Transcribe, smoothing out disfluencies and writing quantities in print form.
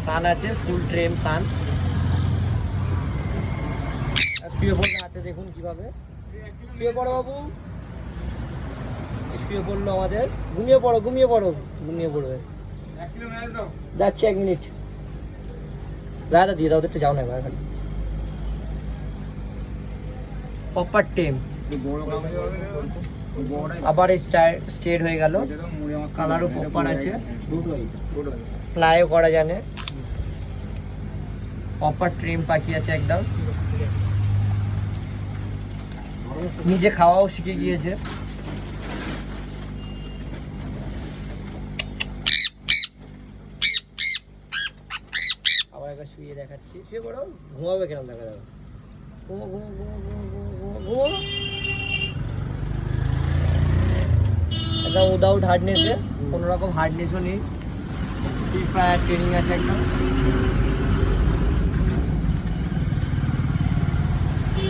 সান আছে, ফুল ট্রেম সান। শুয়ে পড়বে হাতে, দেখুন কিভাবে শুয়ে পড়ো বাবু। শুয়ে পড়লো আমাদের। ঘুমিয়ে পড়ো, ঘুমিয়ে পড়ো, ঘুমিয়ে পড়বে। যাচ্ছি 1 মিনিট। দাদা দিয়ে দাও, একটু যাও না একবার খালি। প্রপার টেম, আবার স্ট্রেট হয়ে গেল। কালারও প্রপার আছে, ফ্লাইও করা জানে। প্রপার ট্রিম পাখি আছে একদম। নিজে খাওয়াও শিখে গিয়েছে। আবার একবার শুয়ে দেখাচ্ছি। শুয়ে পড়ো, ঘুমাবে কেন দেখা যাবে। ঘুমো ঘুমো ঘুমো ঘুমো ঘুমো ঘুমো। একদম উইদাউট হার্ডনেসে, কোনো রকম হার্ডনেসও নেই। ফ্রি ফায়ার ট্রেনিং আছে একদম।